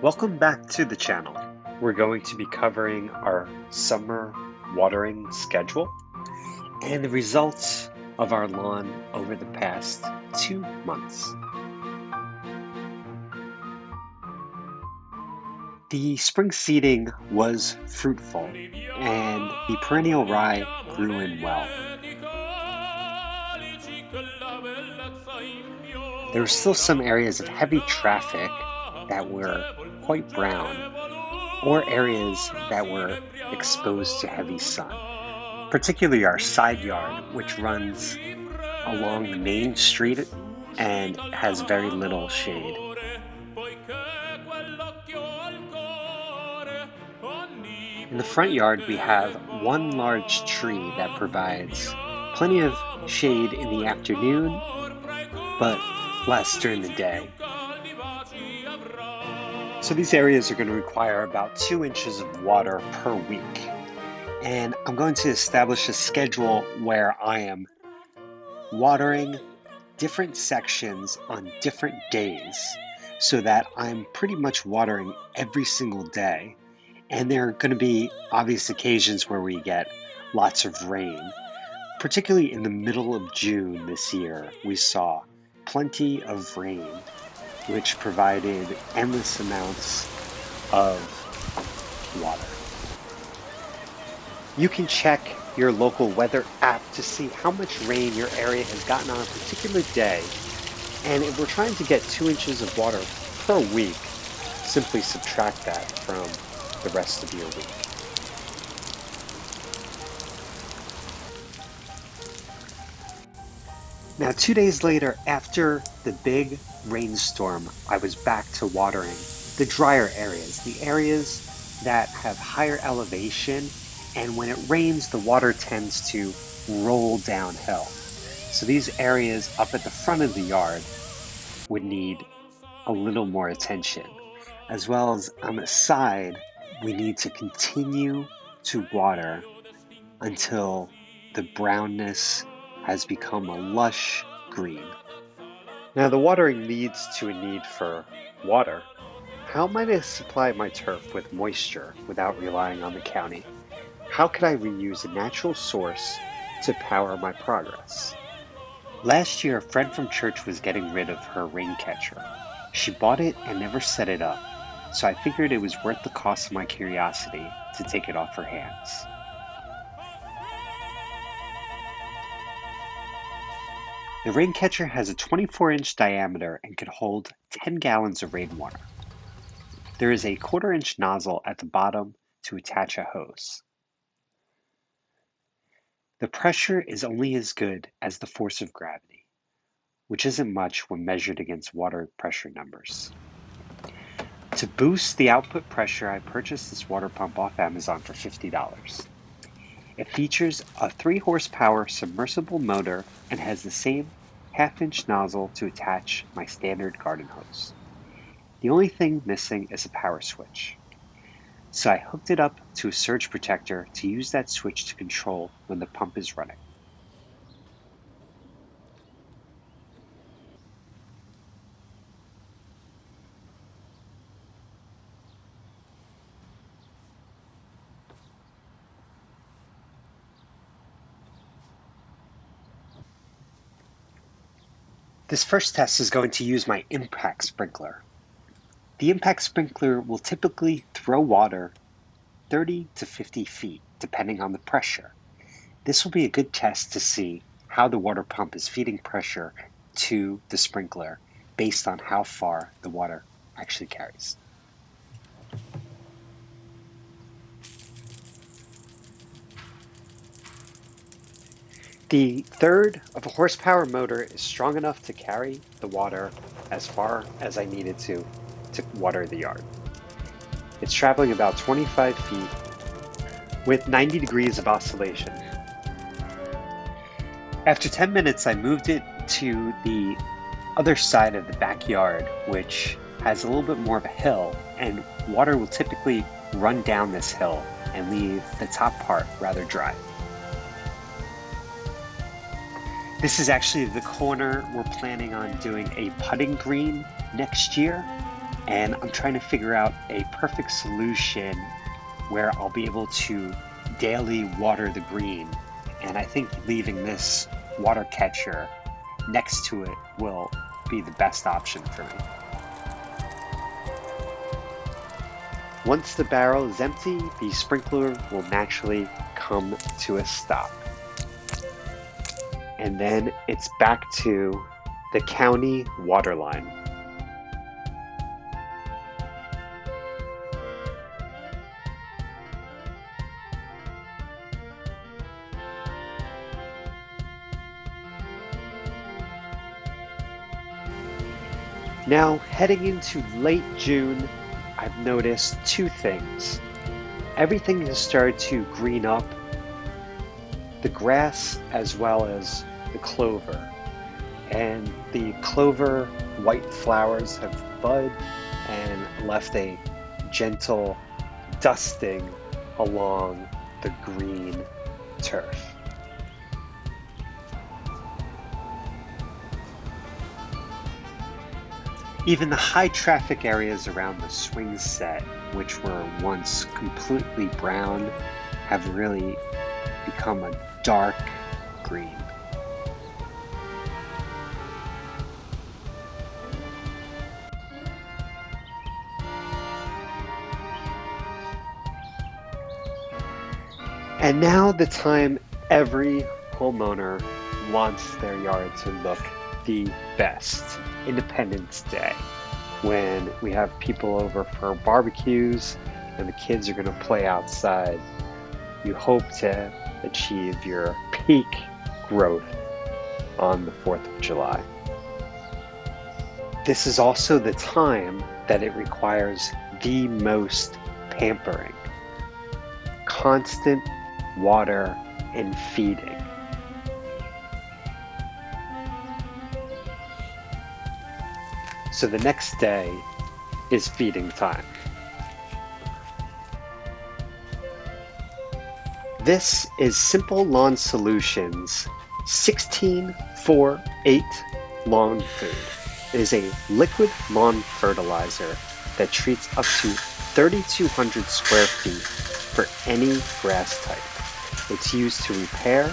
Welcome back to the channel. We're going to be covering our summer watering schedule and the results of our lawn over the past 2 months. The spring seeding was fruitful and the perennial rye grew in well. There were still some areas of heavy traffic that were quite brown or areas that were exposed to heavy sun, particularly our side yard, which runs along the main street and has very little shade. In the front yard, we have one large tree that provides plenty of shade in the afternoon, but less during the day. So these areas are going to require about 2 inches of water per week. And I'm going to establish a schedule where I am watering different sections on different days so that I'm pretty much watering every single day. And there are going to be obvious occasions where we get lots of rain. Particularly in the middle of June this year, we saw plenty of rain, which provided endless amounts of water. You can check your local weather app to see how much rain your area has gotten on a particular day. And if we're trying to get 2 inches of water per week, simply subtract that from the rest of your week. Now, 2 days later, after the big rainstorm, I was back to watering the drier areas, the areas that have higher elevation, and when it rains, the water tends to roll downhill. So these areas up at the front of the yard would need a little more attention, as well as on the side, we need to continue to water until the brownness has become a lush green. Now, the watering leads to a need for water. How might I supply my turf with moisture without relying on the county? How could I reuse a natural source to power my progress? Last year, a friend from church was getting rid of her rain catcher. She bought it and never set it up, so I figured it was worth the cost of my curiosity to take it off her hands. The rain catcher has a 24-inch diameter and can hold 10 gallons of rainwater. There is a 1/4-inch nozzle at the bottom to attach a hose. The pressure is only as good as the force of gravity, which isn't much when measured against water pressure numbers. To boost the output pressure, I purchased this water pump off Amazon for $50. It features a 3 horsepower submersible motor and has the same 1/2-inch nozzle to attach my standard garden hose. The only thing missing is a power switch. So I hooked it up to a surge protector to use that switch to control when the pump is running. This first test is going to use my impact sprinkler. The impact sprinkler will typically throw water 30 to 50 feet, depending on the pressure. This will be a good test to see how the water pump is feeding pressure to the sprinkler based on how far the water actually carries. The third of a horsepower motor is strong enough to carry the water as far as I needed to water the yard. It's traveling about 25 feet with 90 degrees of oscillation. After 10 minutes, I moved it to the other side of the backyard, which has a little bit more of a hill, and water will typically run down this hill and leave the top part rather dry. This is actually the corner we're planning on doing a putting green next year, and I'm trying to figure out a perfect solution where I'll be able to daily water the green. And I think leaving this water catcher next to it will be the best option for me. Once the barrel is empty, the sprinkler will naturally come to a stop. And then it's back to the county water line. Now, heading into late June, I've noticed two things. Everything has started to green up, the grass as well as the clover. And the clover white flowers have bud and left a gentle dusting along the green turf. Even the high traffic areas around the swing set, which were once completely brown, have really become a dark green. And now the time every homeowner wants their yard to look the best, Independence Day, when we have people over for barbecues and the kids are going to play outside. You hope to achieve your peak growth on the 4th of July. This is also the time that it requires the most pampering, constant water and feeding. So the next day is feeding time. This is Simple Lawn Solutions 16-4-8 Lawn Food. It is a liquid lawn fertilizer that treats up to 3,200 square feet for any grass type. It's used to repair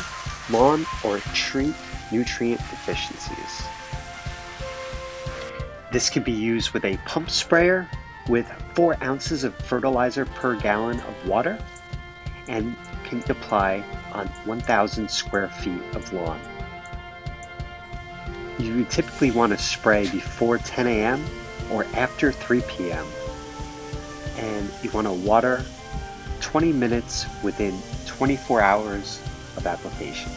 lawn or treat nutrient deficiencies. This can be used with a pump sprayer with 4 ounces of fertilizer per gallon of water and can apply on 1,000 square feet of lawn. You would typically want to spray before 10 a.m. or after 3 p.m. And you want to water 20 minutes within 24 hours of application.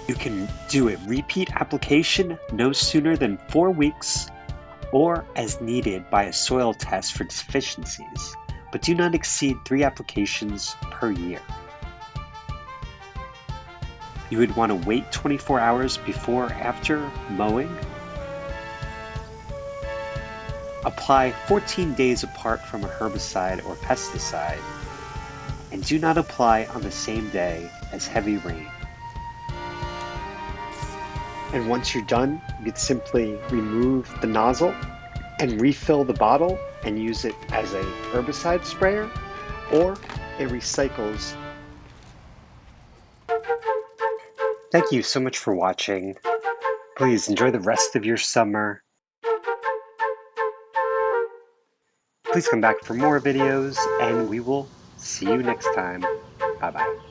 You can do a repeat application no sooner than 4 weeks or as needed by a soil test for deficiencies, but do not exceed 3 applications per year. You would want to wait 24 hours before or after mowing. Apply 14 days apart from a herbicide or pesticide, and do not apply on the same day as heavy rain. And once you're done, you could simply remove the nozzle and refill the bottle and use it as a herbicide sprayer, or it recycles. Thank you so much for watching. Please enjoy the rest of your summer. Please come back for more videos, and we will see you next time. Bye-bye.